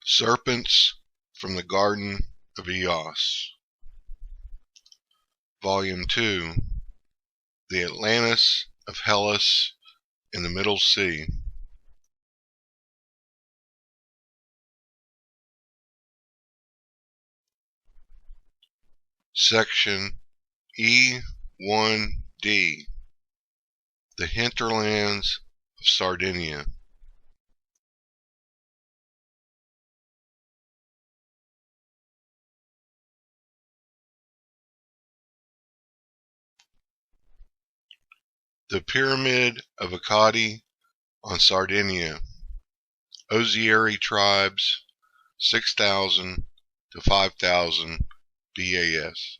Serpents from the Garden of Eos. Volume 2. The Atlantis of Hellas in the Middle Sea. Section E1D. The Hinterlands of Sardinia. The Pyramid of Akkadi on Sardinia. Ozieri tribes, 6,000 to 5,000 BAS.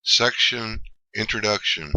Section Introduction.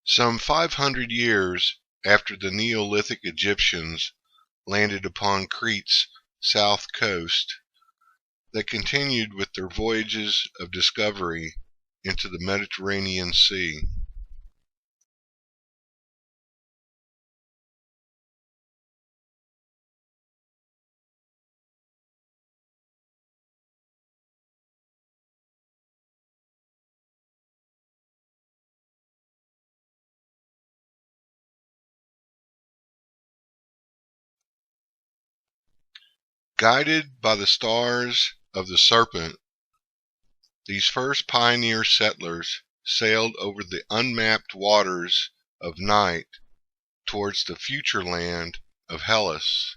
Some 500 years after the Neolithic Egyptians landed upon Crete's south coast, they continued with their voyages of discovery into the Mediterranean Sea. Guided by the stars of the Serpent, These first pioneer settlers sailed over the unmapped waters of night towards the future land of Hellas.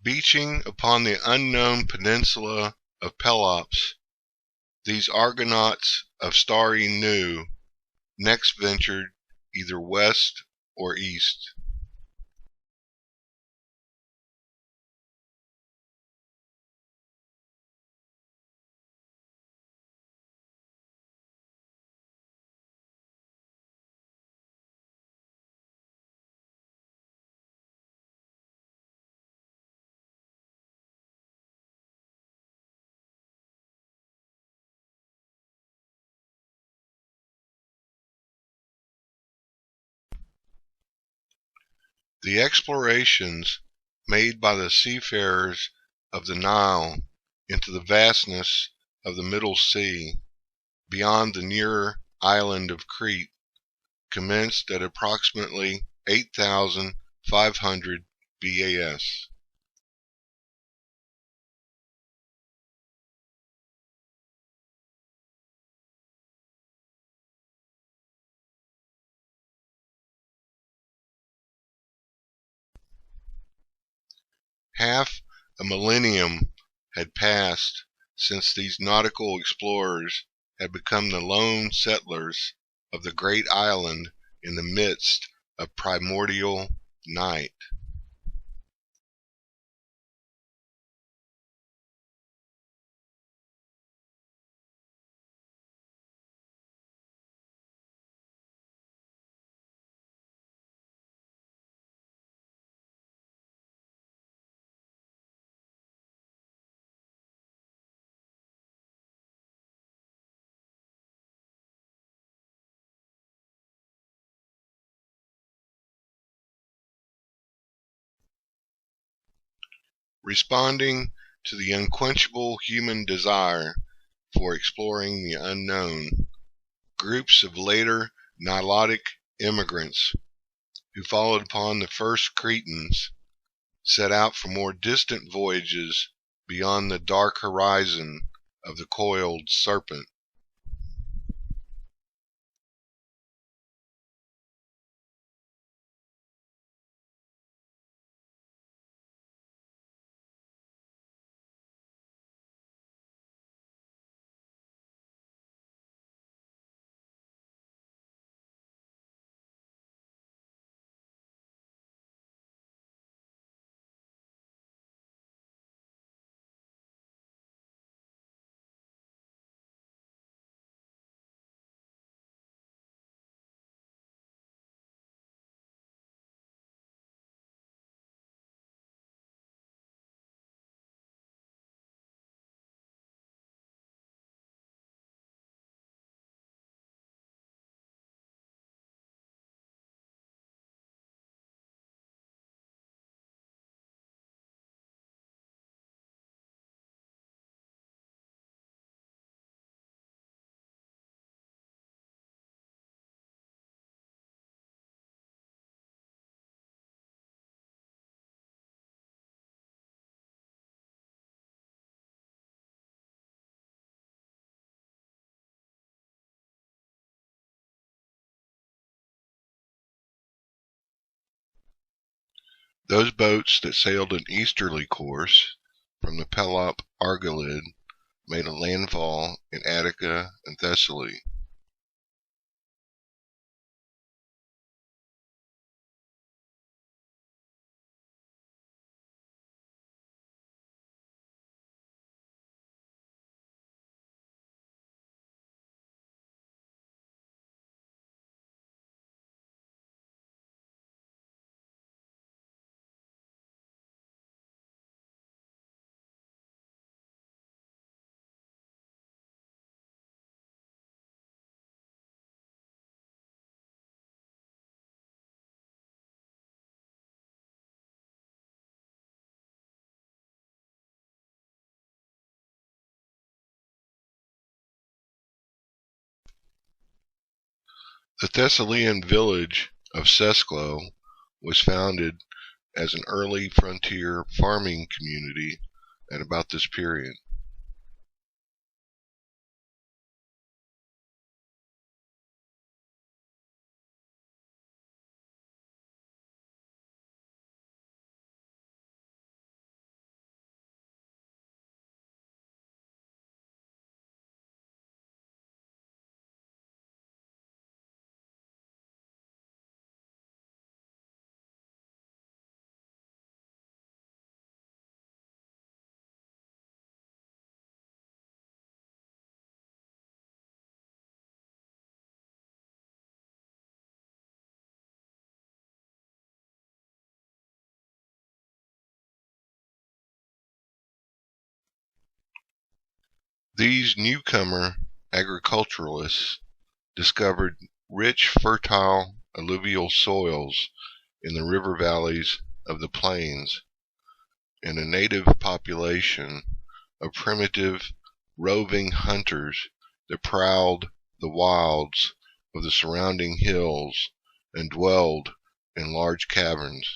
Beaching upon the unknown peninsula of Pelops, these Argonauts of starry Nu next ventured either west or east. The explorations made by the seafarers of the Nile into the vastness of the Middle Sea, beyond the nearer island of Crete, commenced at approximately 8,500 BAS. Half a millennium had passed since these nautical explorers had become the lone settlers of the great island in the midst of primordial night. Responding to the unquenchable human desire for exploring the unknown, groups of later Nilotic immigrants who followed upon the first Cretans set out for more distant voyages beyond the dark horizon of the coiled serpent. Those boats that sailed an easterly course from the Pelop Argolid made a landfall in Attica and Thessaly. The Thessalian village of Sesklo was founded as an early frontier farming community at about this period. These newcomer agriculturalists discovered rich, fertile alluvial soils in the river valleys of the plains, and a native population of primitive, roving hunters that prowled the wilds of the surrounding hills and dwelled in large caverns.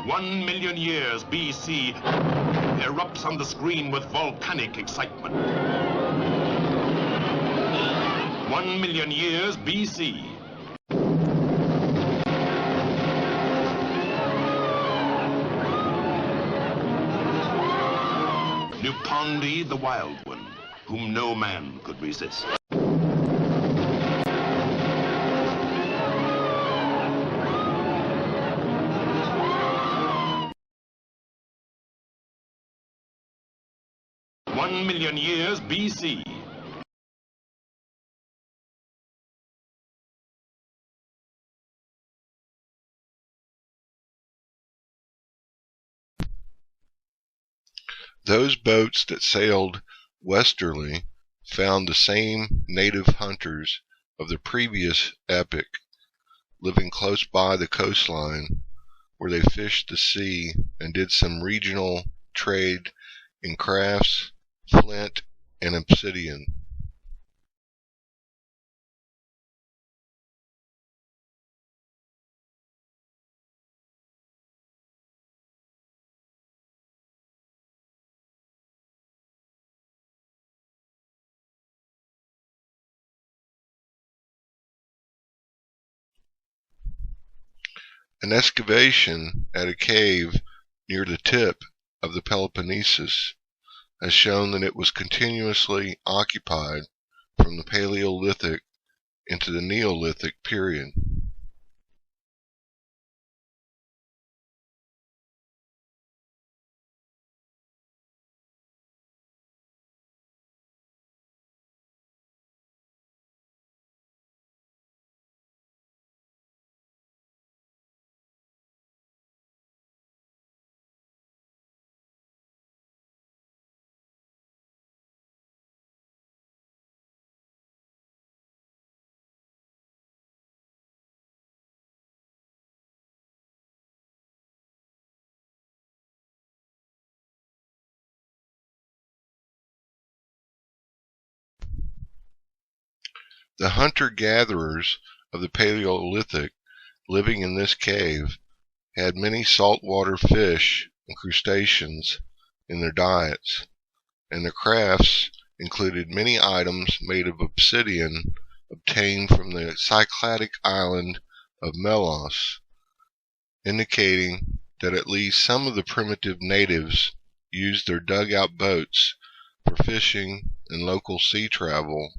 One million years BC erupts on the screen with volcanic excitement. 1 million years BC. Nupondi the Wild One, whom no man could resist. One million years BC. Those boats that sailed westerly found the same native hunters of the previous epoch living close by the coastline, where they fished the sea and did some regional trade in crafts, flint, and obsidian. An excavation at a cave near the tip of the Peloponnesus has shown that it was continuously occupied from the Paleolithic into the Neolithic period. The hunter-gatherers of the Paleolithic living in this cave had many saltwater fish and crustaceans in their diets, and their crafts included many items made of obsidian obtained from the Cycladic island of Melos, indicating that at least some of the primitive natives used their dugout boats for fishing and local sea travel,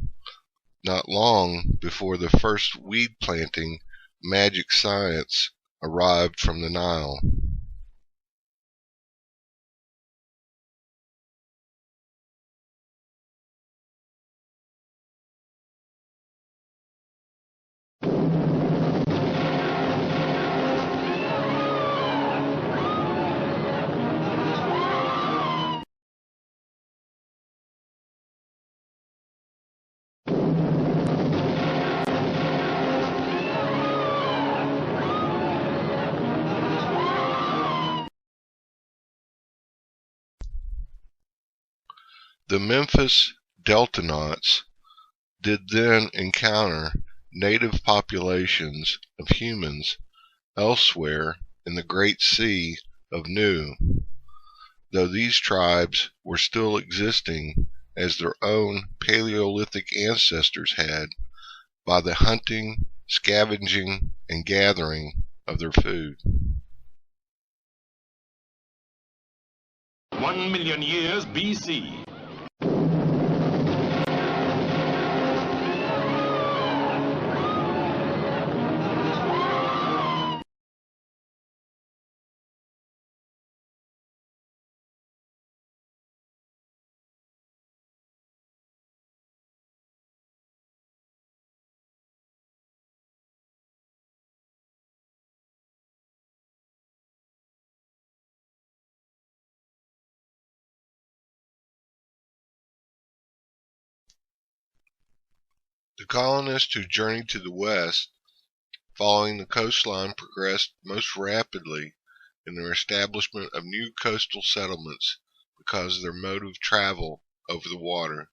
not long before the first weed planting magic science arrived from the Nile. The Memphis Deltanauts did then encounter native populations of humans elsewhere in the Great Sea of Nu, though these tribes were still existing as their own Paleolithic ancestors had by the hunting, scavenging, and gathering of their food. 1 million years BC. The colonists who journeyed to the west following the coastline progressed most rapidly in their establishment of new coastal settlements because of their mode of travel over the water.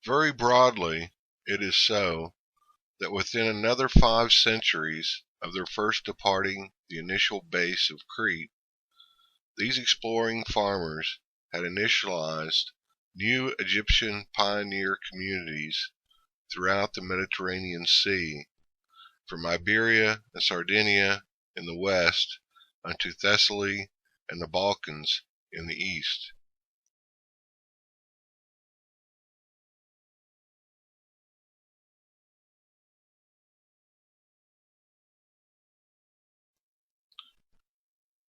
Very broadly, it is so that within another 5 centuries of their first departing the initial base of Crete, these exploring farmers had initialized new Egyptian pioneer communities throughout the Mediterranean Sea, from Iberia and Sardinia in the west unto Thessaly and the Balkans in the east.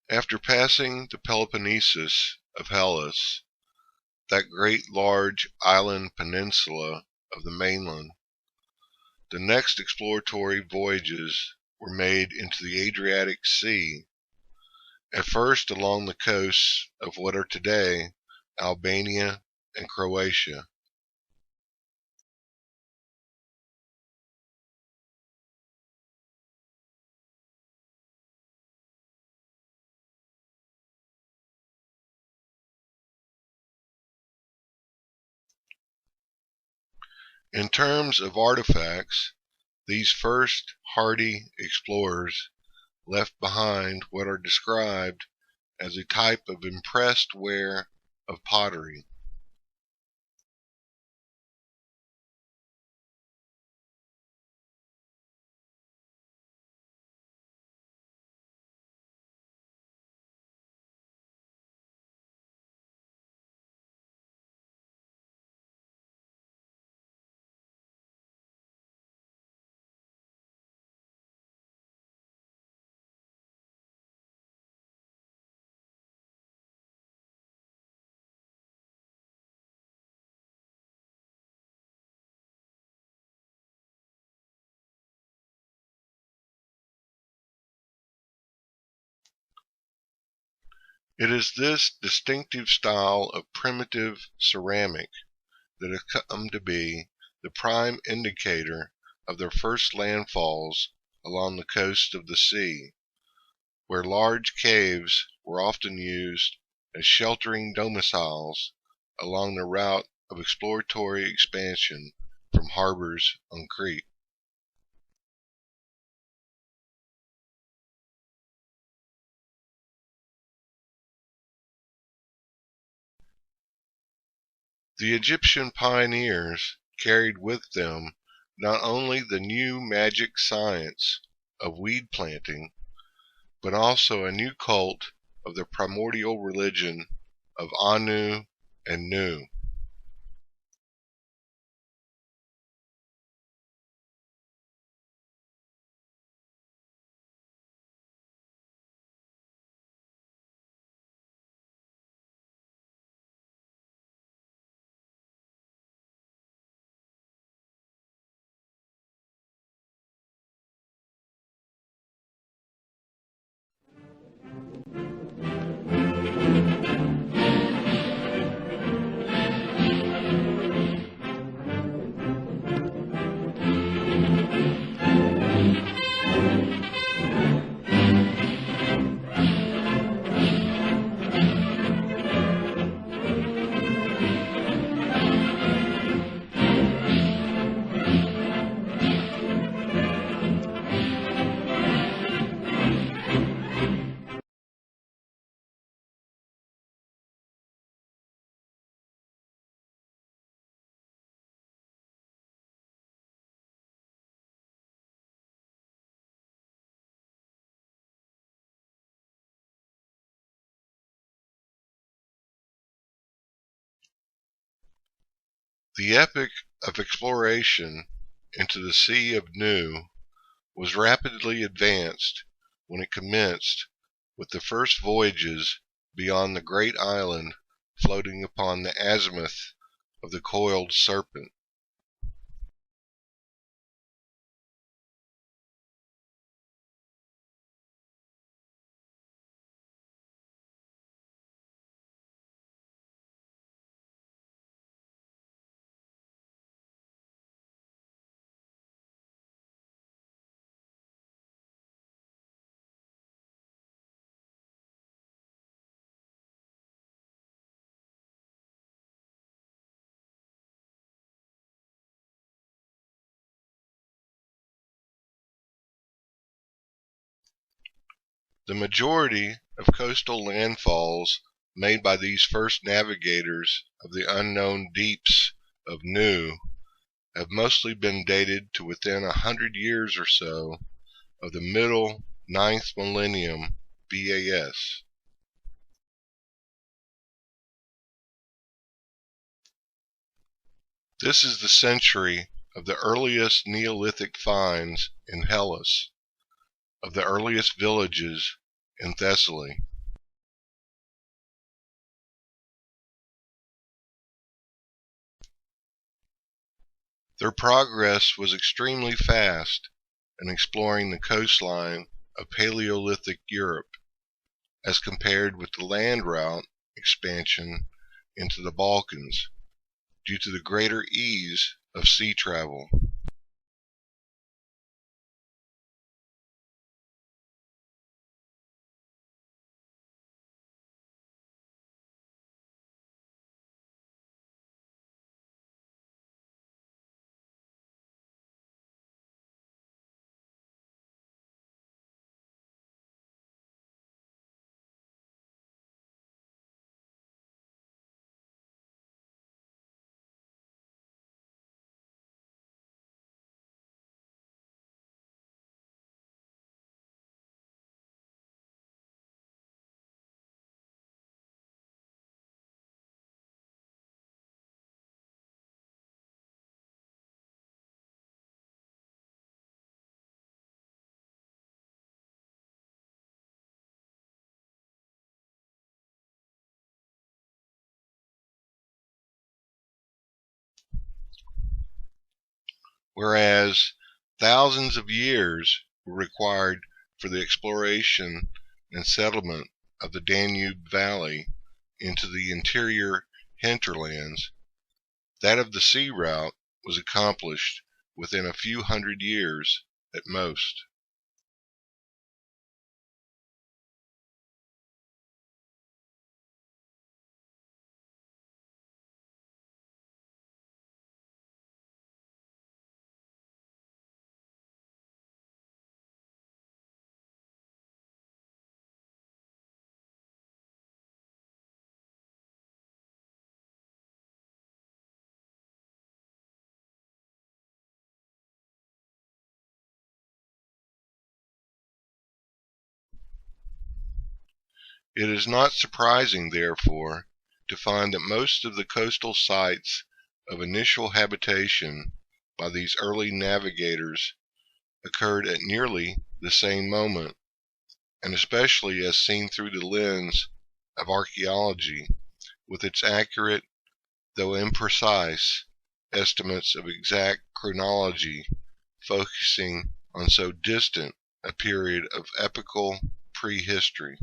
After passing the Peloponnesus of Hellas, that great large island peninsula of the mainland, the next exploratory voyages were made into the Adriatic Sea, at first along the coasts of what are today Albania and Croatia. In terms of artifacts, these first hardy explorers left behind what are described as a type of impressed ware of pottery. It is this distinctive style of primitive ceramic that has come to be the prime indicator of their first landfalls along the coast of the sea, where large caves were often used as sheltering domiciles along the route of exploratory expansion from harbors on Crete. The Egyptian pioneers carried with them not only the new magic science of weed planting, but also a new cult of the primordial religion of Anu and Nu. The epic of exploration into the Sea of Nu was rapidly advanced when it commenced with the first voyages beyond the great island floating upon the azimuth of the coiled serpent. The majority of coastal landfalls made by these first navigators of the unknown deeps of Nu have mostly been dated to within 100 years or so of the middle 9th millennium BAS. This is the century of the earliest Neolithic finds in Hellas, of the earliest villages in Thessaly. Their progress was extremely fast in exploring the coastline of Paleolithic Europe, as compared with the land route expansion into the Balkans, due to the greater ease of sea travel. Whereas thousands of years were required for the exploration and settlement of the Danube Valley into the interior hinterlands, that of the sea route was accomplished within a few hundred years at most. It is not surprising, therefore, to find that most of the coastal sites of initial habitation by these early navigators occurred at nearly the same moment, and especially as seen through the lens of archaeology, with its accurate, though imprecise, estimates of exact chronology, focusing on so distant a period of epical prehistory.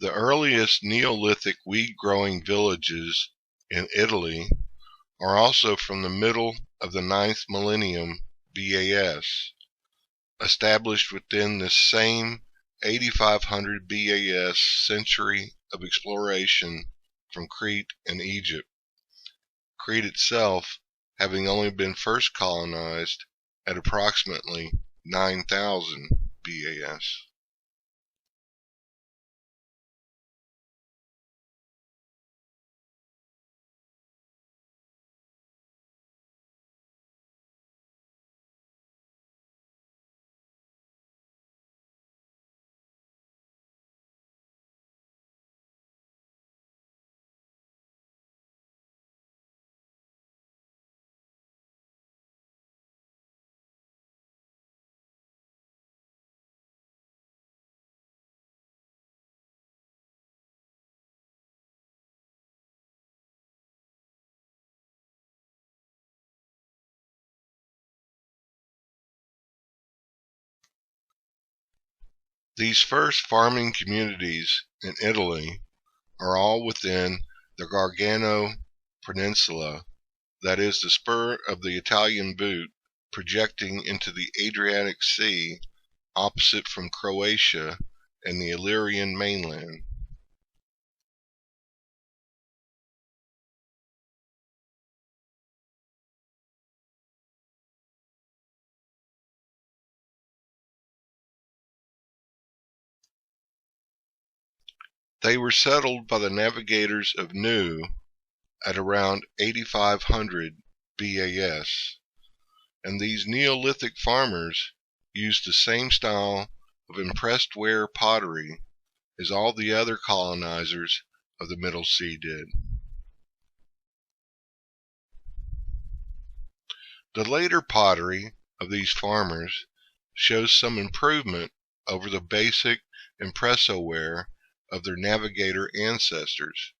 The earliest Neolithic wheat-growing villages in Italy are also from the middle of the 9th millennium BAS, established within this same 8500 BAS century of exploration from Crete and Egypt, Crete itself having only been first colonized at approximately 9000 BAS. These first farming communities in Italy are all within the Gargano Peninsula, that is, the spur of the Italian boot projecting into the Adriatic Sea opposite from Croatia and the Illyrian mainland. They were settled by the navigators of Nu at around 8500 BAS, and these Neolithic farmers used the same style of impressed ware pottery as all the other colonizers of the Middle Sea did. The later pottery of these farmers shows some improvement over the basic impresso ware of their navigator ancestors,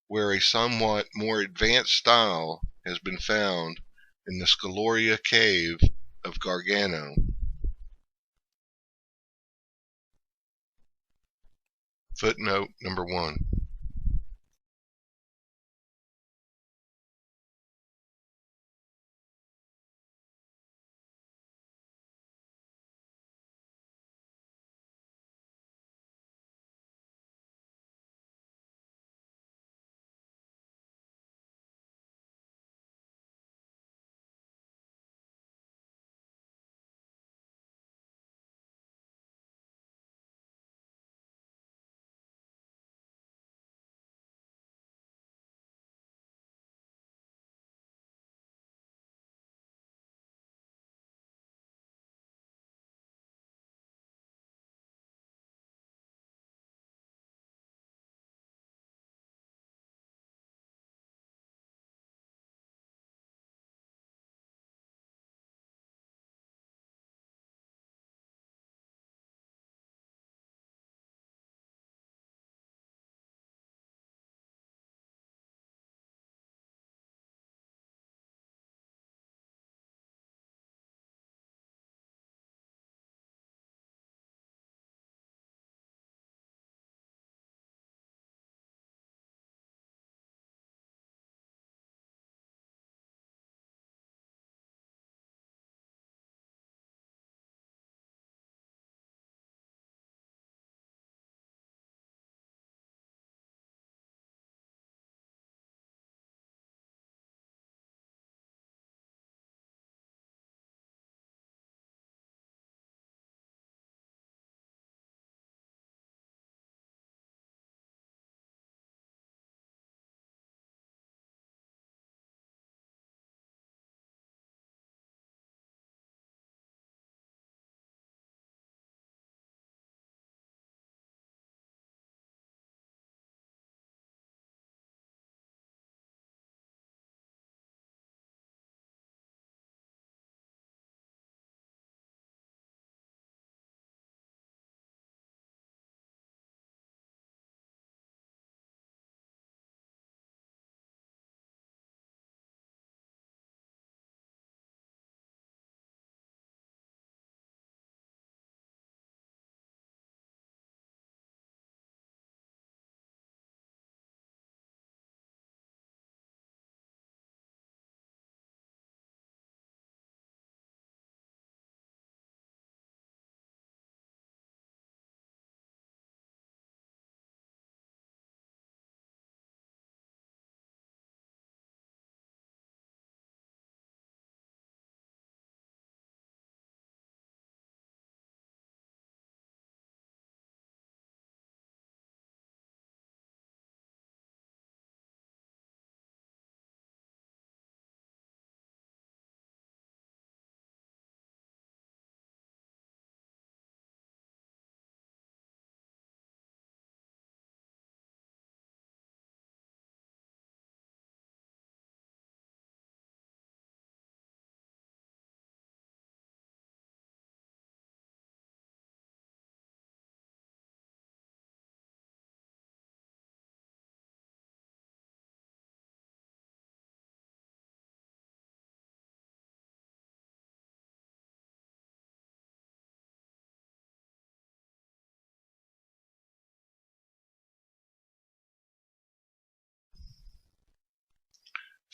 where a somewhat more advanced style has been found in the Scaloria cave of Gargano. Footnote number 1.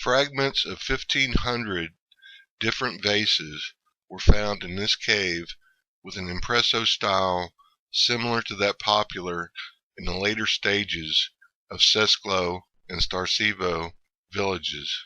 Fragments of 1,500 different vases were found in this cave with an impresso style similar to that popular in the later stages of Sesklo and Starcevo villages.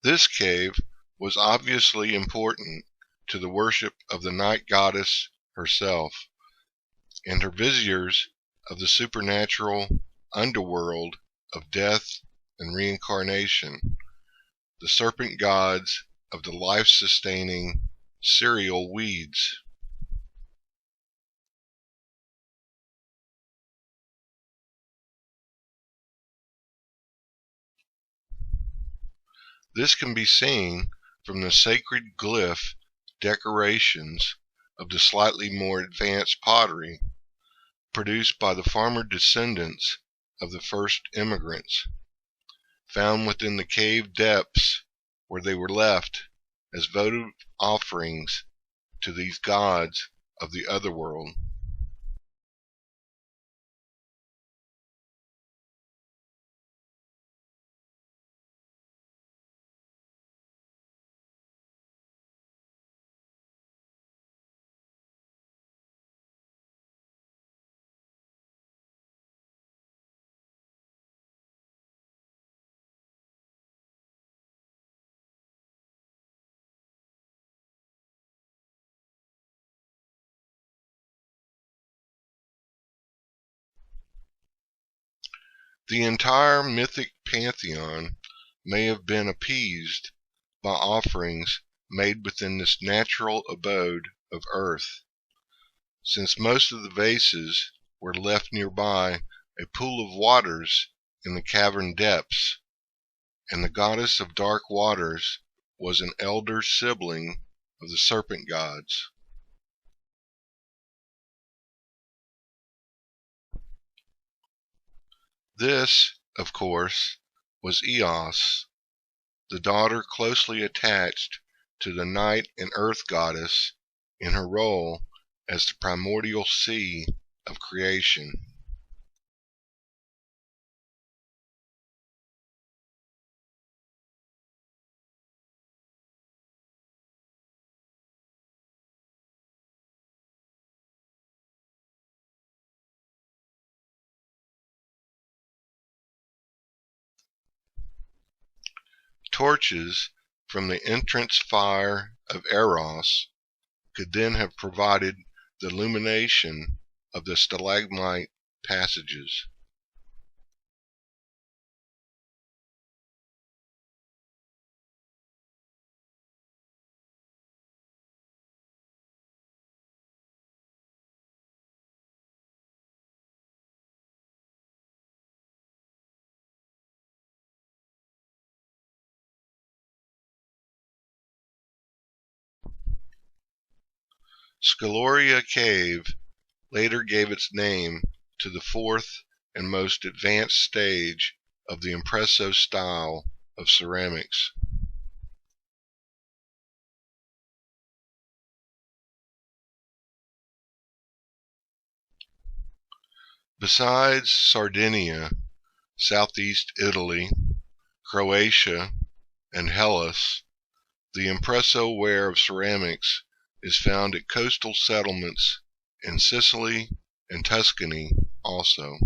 This cave was obviously important to the worship of the night goddess herself and her visitors of the supernatural underworld of death and reincarnation, the serpent gods of the life-sustaining cereal weeds. This can be seen from the sacred glyph decorations of the slightly more advanced pottery produced by the farmer descendants of the first immigrants, found within the cave depths where they were left as votive offerings to these gods of the otherworld. The entire mythic pantheon may have been appeased by offerings made within this natural abode of earth, since most of the vases were left nearby a pool of waters in the cavern depths, and the goddess of dark waters was an elder sibling of the serpent gods. This, of course, was Eos, the daughter closely attached to the night and earth goddess in her role as the primordial sea of creation. Torches from the entrance fire of Eros could then have provided the illumination of the stalagmite passages. Scaloria Cave later gave its name to the fourth and most advanced stage of the impresso style of ceramics. Besides Sardinia, southeast Italy, Croatia, and Hellas, the impresso ware of ceramics is found at coastal settlements in Sicily and Tuscany also.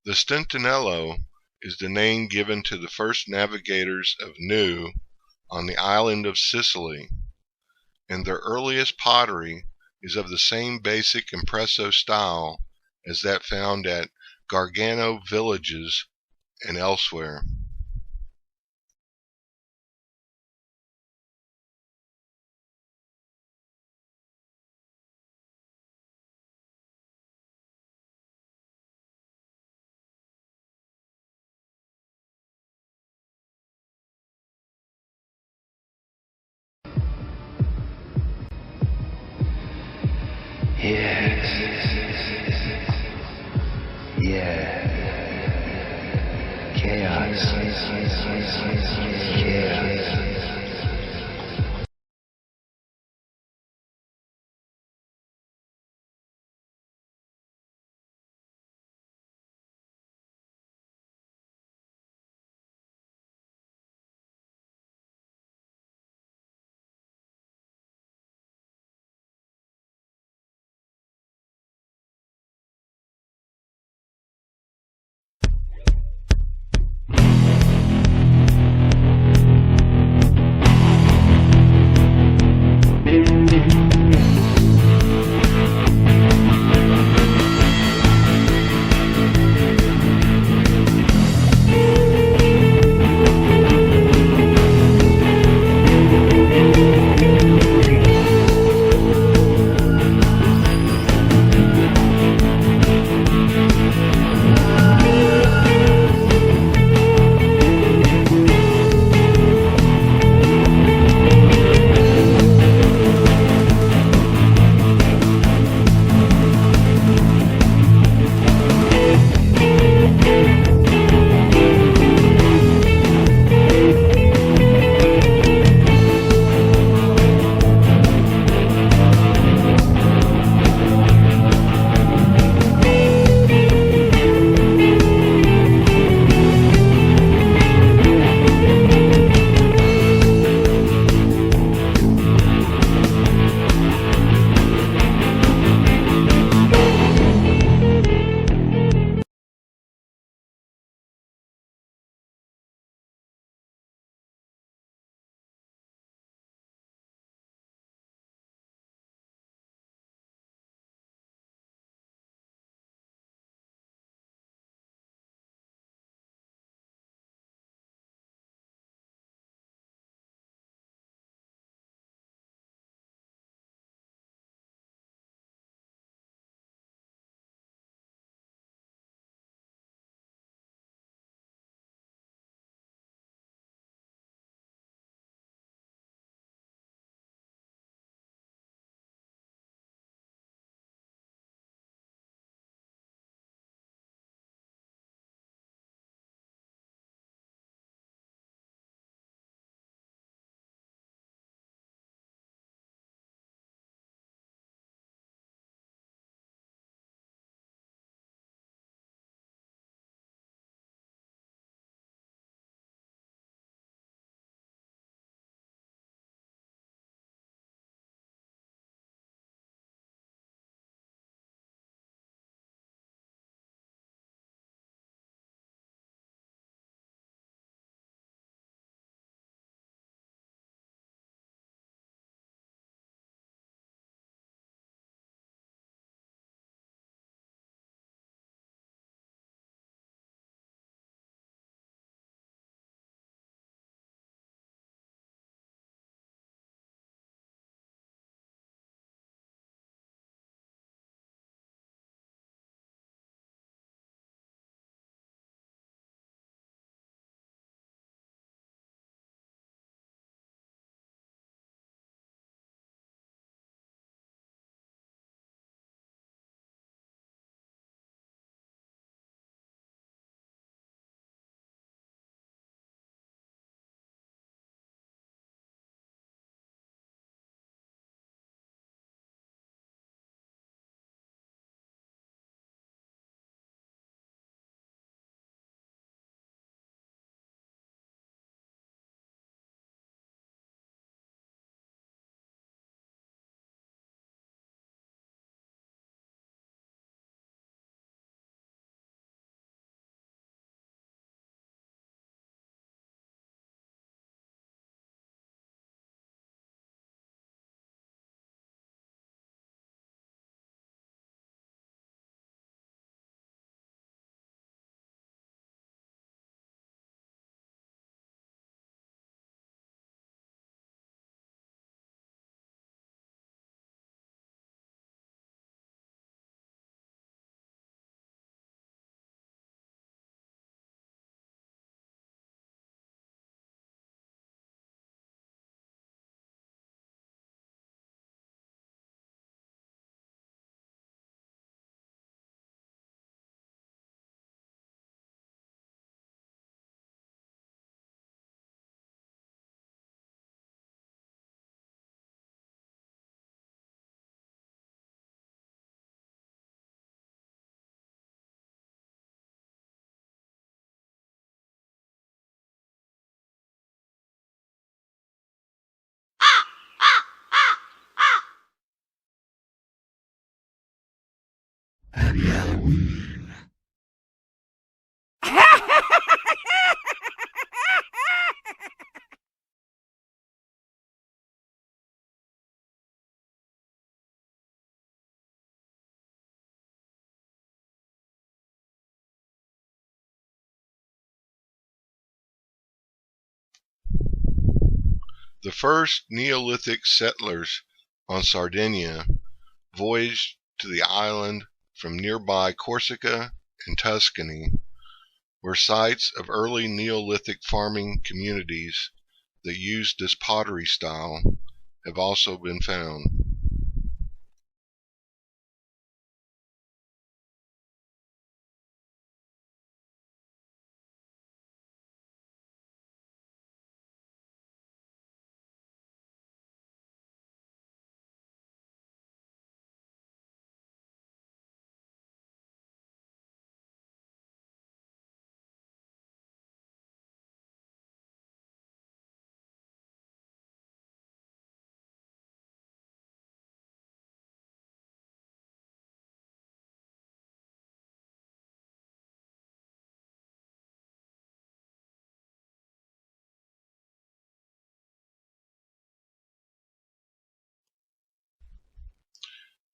The Stentinello is the name given to the first navigators of New on the island of Sicily, and their earliest pottery is of the same basic impresso style as that found at Gargano villages and elsewhere. Yes. Yeah. Chaos. Chaos. The first Neolithic settlers on Sardinia voyaged to the island from nearby Corsica and Tuscany, where sites of early Neolithic farming communities that used this pottery style have also been found.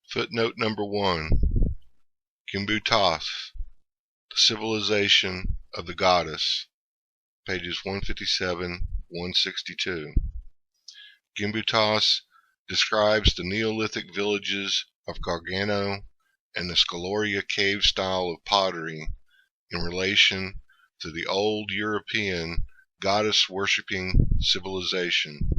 Footnote number 1. Gimbutas, the civilization of the goddess, pages 157-162. Gimbutas describes the Neolithic villages of Gargano and the Scaloria cave style of pottery in relation to the old European goddess-worshipping civilization.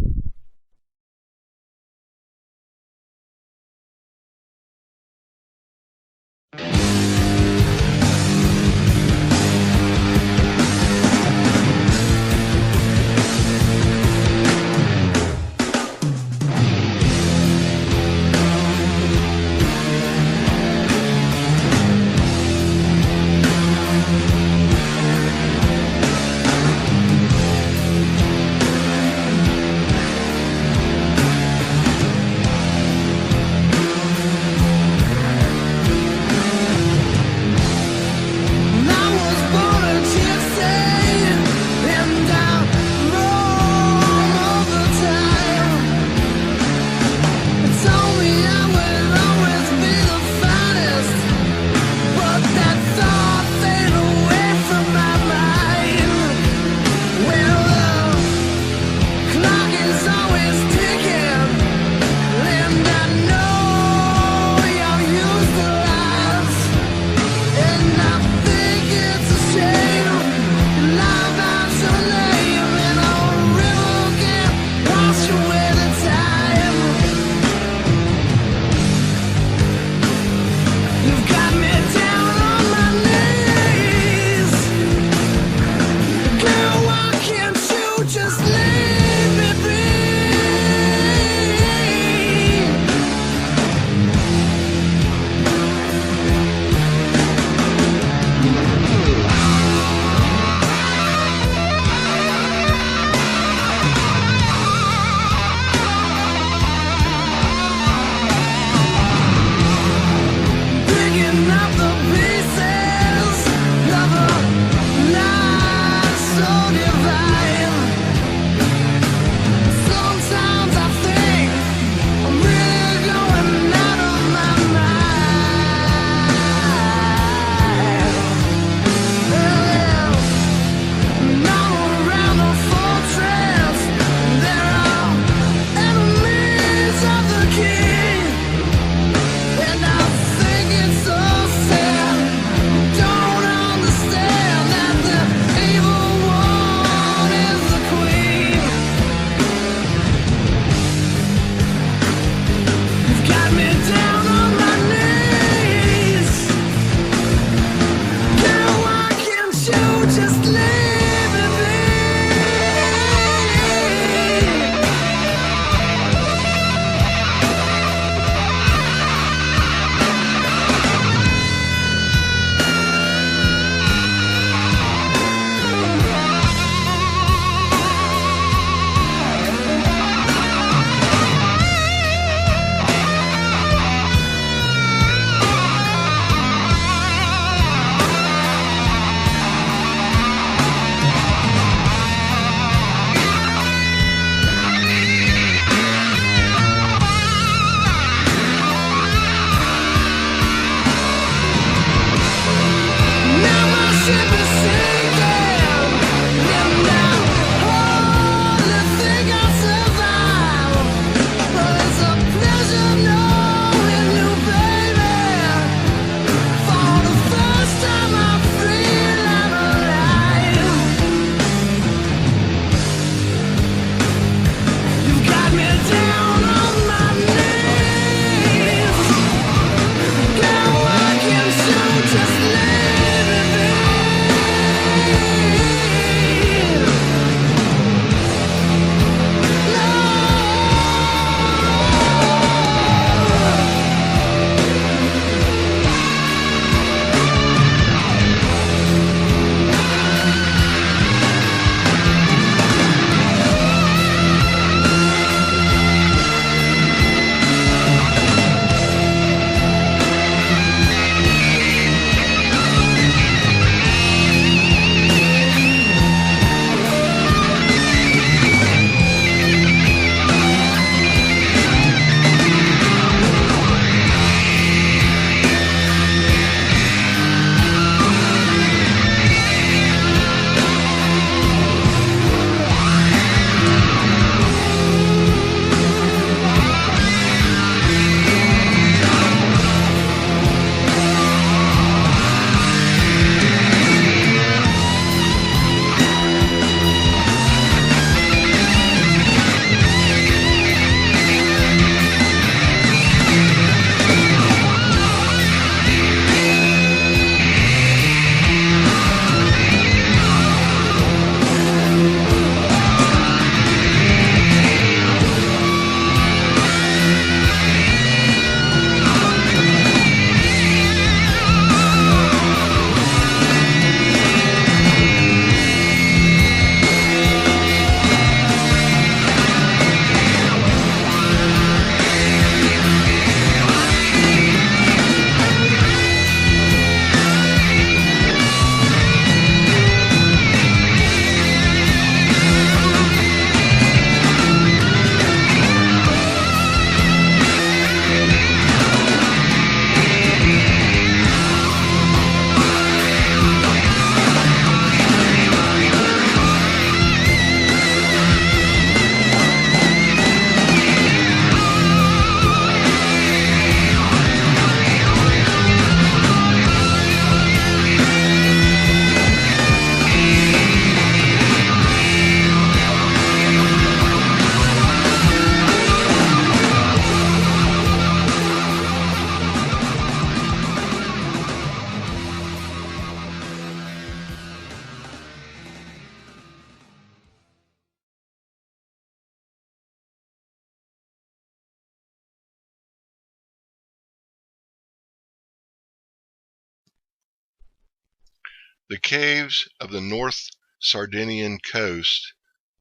The caves of the North Sardinian coast,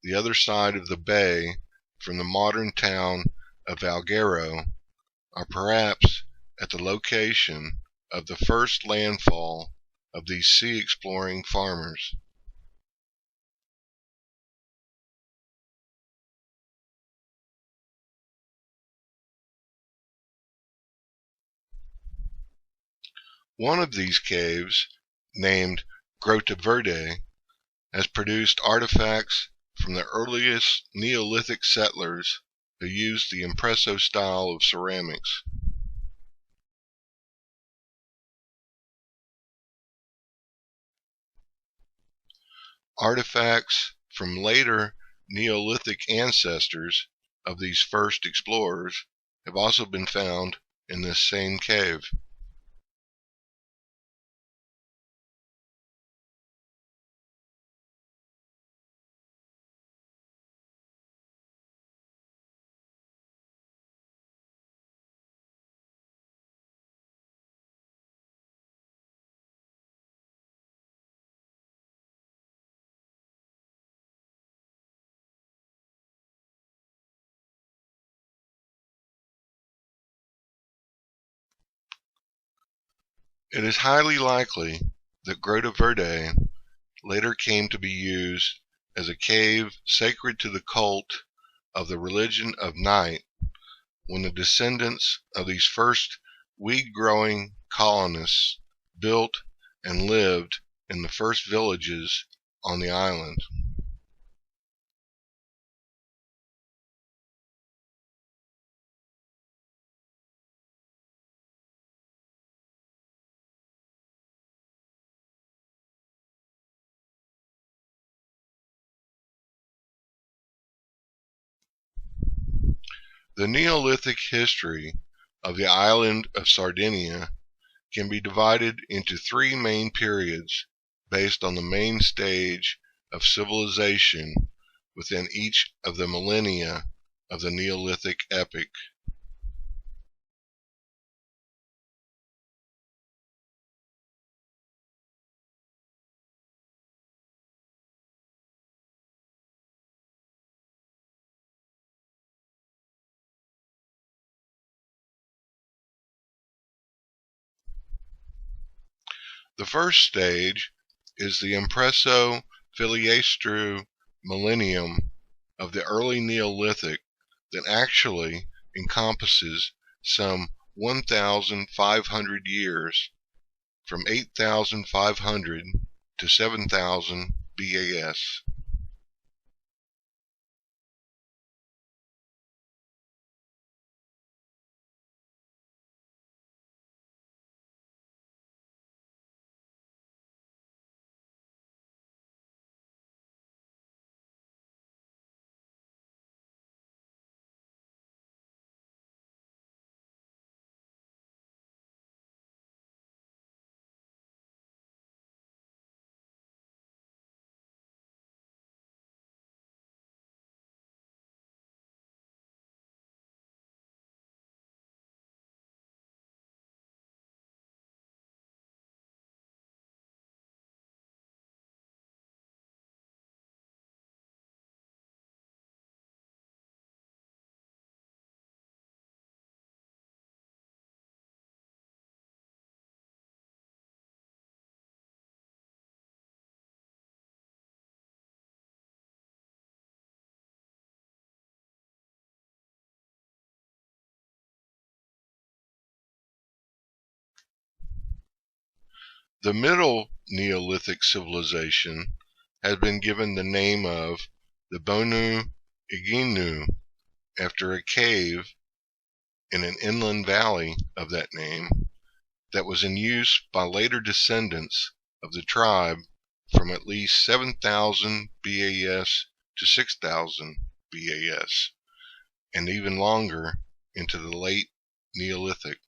the other side of the bay from the modern town of Alghero, are perhaps at the location of the first landfall of these sea-exploring farmers. One of these caves, named Grota Verde, has produced artifacts from the earliest Neolithic settlers who used the impresso style of ceramics. Artifacts from later Neolithic ancestors of these first explorers have also been found in this same cave. It is highly likely that Grota Verde later came to be used as a cave sacred to the cult of the religion of night when the descendants of these first weed-growing colonists built and lived in the first villages on the island. The Neolithic history of the island of Sardinia can be divided into three main periods based on the main stage of civilization within each of the millennia of the Neolithic epoch. The first stage is the Impresso Filiastru millennium of the early Neolithic that actually encompasses some 1,500 years, from 8,500 to 7,000 BAS. The Middle Neolithic civilization has been given the name of the Bonu Iginu after a cave in an inland valley of that name that was in use by later descendants of the tribe from at least 7,000 BAS to 6,000 BAS, and even longer into the late Neolithic.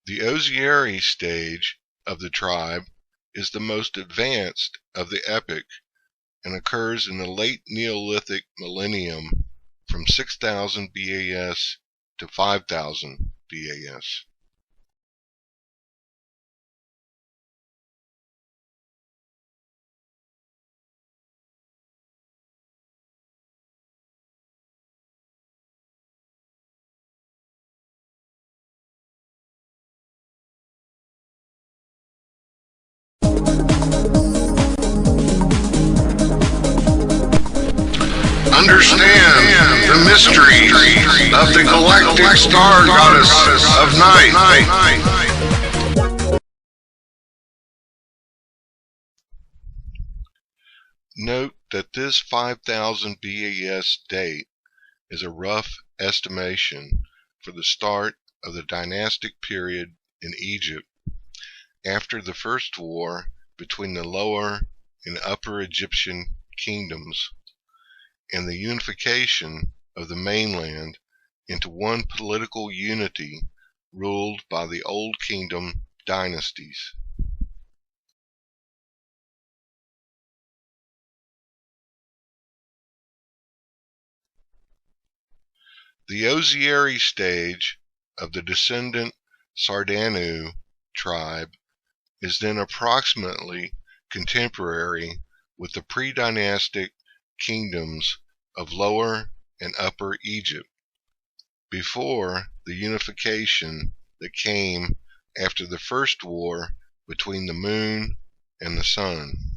The Osieri stage of the tribe is the most advanced of the epoch and occurs in the late Neolithic millennium from 6000 BAS to 5000 BAS. Understand the mystery of the galactic star goddess of night. Note that this 5000 BAS date is a rough estimation for the start of the dynastic period in Egypt after the first war between the Lower and Upper Egyptian kingdoms and the unification of the mainland into one political unity ruled by the Old Kingdom dynasties. The Osieri stage of the descendant Sardinia tribe is then approximately contemporary with the pre-dynastic kingdoms of Lower and Upper Egypt, before the unification that came after the first war between the moon and the sun.